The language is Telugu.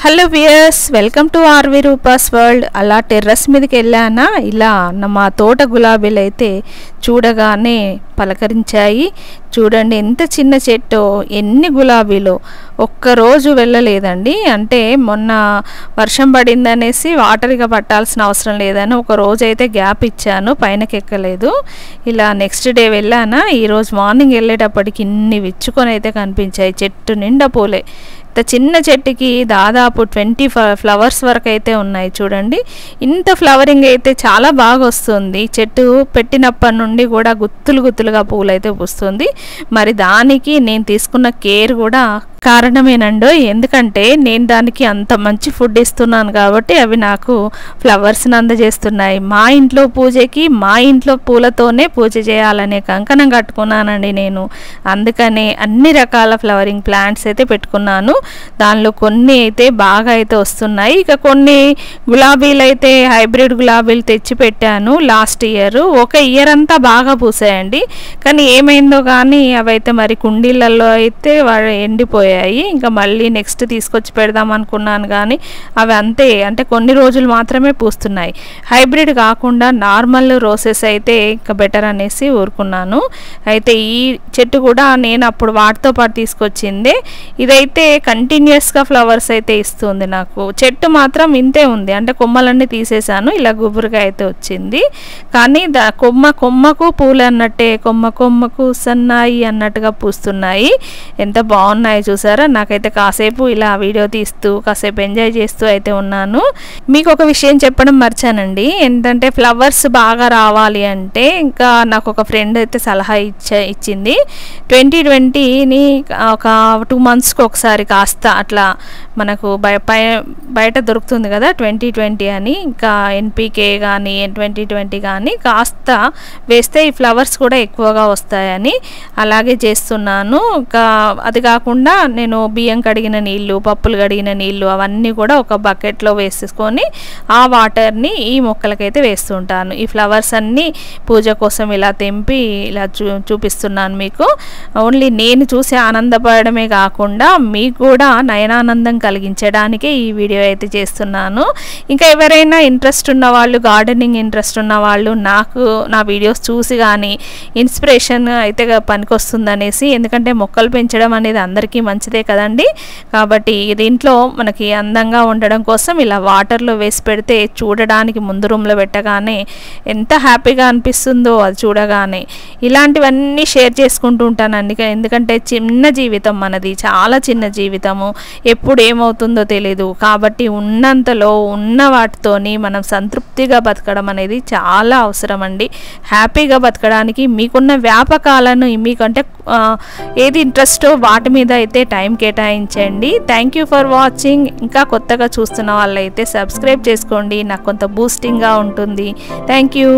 Hello viewers, welcome to Aarvi Roopa's world. అలా టెర్రస్ మీదకి వెళ్ళానా, ఇలా మా తోట గులాబీలు అయితే చూడగానే పలకరించాయి. చూడండి ఎంత చిన్న చెట్టో, ఎన్ని గులాబీలు. ఒక్కరోజు వెళ్ళలేదండి, అంటే మొన్న వర్షం పడిందనేసి వాటర్గా పట్టాల్సిన అవసరం లేదని ఒక రోజు అయితే గ్యాప్ ఇచ్చాను, పైనకి ఎక్కలేదు. ఇలా నెక్స్ట్ డే వెళ్ళానా, ఈరోజు మార్నింగ్ వెళ్ళేటప్పటికి ఇన్ని విచ్చుకొని అయితే కనిపించాయి. చెట్టు నిండా పూలే. ఇంత చిన్న చెట్టుకి దాదాపు 20 ఫ్లవర్స్ వరకు అయితే ఉన్నాయి. చూడండి ఇంత ఫ్లవరింగ్ అయితే చాలా బాగా వస్తుంది. చెట్టు పెట్టినప్పటి నుండి కూడా గుత్తులుగా పూలు అయితే పూస్తుంది. మరి దానికి నేను తీసుకున్న కేర్ కూడా కారణమేనండో, ఎందుకంటే నేను దానికి అంత మంచి ఫుడ్ ఇస్తున్నాను కాబట్టి అవి నాకు ఫ్లవర్స్ని అందజేస్తున్నాయి. మా ఇంట్లో పూజకి మా ఇంట్లో పూలతోనే పూజ చేయాలనే కంకణం కట్టుకున్నానండి నేను. అందుకనే అన్ని రకాల ఫ్లవరింగ్ ప్లాంట్స్ అయితే పెట్టుకున్నాను. దానిలో కొన్ని అయితే బాగా అయితే వస్తున్నాయి. ఇక కొన్ని గులాబీలు అయితే హైబ్రిడ్ గులాబీలు తెచ్చి పెట్టాను లాస్ట్ ఇయర్. ఒక ఇయర్ అంతా బాగా పూసాయండి, కానీ ఏమైందో కానీ అవైతే మరి కుండీలలో అయితే ఎండిపోయాయి. ఇంకా మళ్ళీ నెక్స్ట్ తీసుకొచ్చి పెడదాం అనుకున్నాను, కానీ అవి అంతే, అంటే కొన్ని రోజులు మాత్రమే పూస్తున్నాయి. హైబ్రిడ్ కాకుండా నార్మల్ రోసెస్ అయితే ఇంకా బెటర్ అనేసి ఊరుకున్నాను. అయితే ఈ చెట్టు కూడా నేను అప్పుడు వాటితో పాటు తీసుకొచ్చిందే. ఇదైతే కంటిన్యూస్గా ఫ్లవర్స్ అయితే ఇస్తుంది నాకు. చెట్టు మాత్రం ఇంతే ఉంది, అంటే కొమ్మలన్నీ తీసేసాను, ఇలా గుబురుగా అయితే వచ్చింది. కానీ కొమ్మకు పూలు అన్నట్టే, కొమ్మకు సన్నాయి అన్నట్టుగా పూస్తున్నాయి. ఎంత బాగున్నాయి చూసారా. నాకైతే కాసేపు ఇలా వీడియో తీస్తూ కాసేపు ఎంజాయ్ చేస్తూ అయితే ఉన్నాను. మీకు ఒక విషయం చెప్పడం మర్చానండి, ఏంటంటే ఫ్లవర్స్ బాగా రావాలి అంటే ఇంకా నాకు ఒక ఫ్రెండ్ అయితే సలహా ఇచ్చింది. 2020ని ఒక 2 monthsకి ఒకసారి కాస్త అట్లా మనకు బయట దొరుకుతుంది కదా 2020 అని, ఇంకా ఎన్పికే కానీ 2020 కానీ కాస్త వేస్తే ఈ ఫ్లవర్స్ కూడా ఎక్కువగా వస్తాయని అలాగే చేస్తున్నాను. ఇంకా అది కాకుండా నేను బియ్యం కడిగిన నీళ్ళు, పప్పులు కడిగిన నీళ్ళు అవన్నీ కూడా ఒక బకెట్లో వేసేసుకొని ఆ వాటర్ని ఈ మొక్కలకైతే వేస్తుంటాను. ఈ ఫ్లవర్స్ అన్నీ పూజ కోసం ఇలా తెంపి ఇలా చూపిస్తున్నాను మీకు. ఓన్లీ నేను చూసి ఆనందపడమే కాకుండా మీకు కూడా నయనానందం కలిగించడానికే ఈ వీడియో అయితే చేస్తున్నాను. ఇంకా ఎవరైనా ఇంట్రెస్ట్ ఉన్న వాళ్ళు, గార్డెనింగ్ ఇంట్రెస్ట్ ఉన్న వాళ్ళు నాకు నా వీడియోస్ చూసి కానీ ఇన్స్పిరేషన్ అయితే పనికొస్తుందనేసి, ఎందుకంటే మొక్కలు పెంచడం అనేది అందరికీ మంచిదే కదండి. కాబట్టి దీంట్లో మనకి అందంగా ఉండడం కోసం ఇలా వాటర్లో వేసి పెడితే చూడడానికి ముందు రూమ్లో పెట్టగానే ఎంత హ్యాపీగా అనిపిస్తుందో అది చూడగానే. ఇలాంటివన్నీ షేర్ చేసుకుంటూ ఉంటానండి, ఎందుకంటే చిన్న జీవితం మనది, చాలా చిన్న జీవితము, ఎప్పుడు ఏమవుతుందో తెలీదు. కాబట్టి ఉన్నంతలో ఉన్న వాటితోని మనం సంతృప్తిగా బతకడం అనేది చాలా అవసరం అండి. హ్యాపీగా బతకడానికి మీకున్న వ్యాపకాలను, మీకంటే ఏది ఇంట్రెస్టో వాటి మీద అయితే టైం కేటాయించండి. Thank you for watching. ఇంకా కొత్తగా చూస్తున్న వాళ్ళైతే సబ్స్క్రైబ్ చేసుకోండి, నాకు కొంత బూస్టింగ్గా ఉంటుంది. Thank you.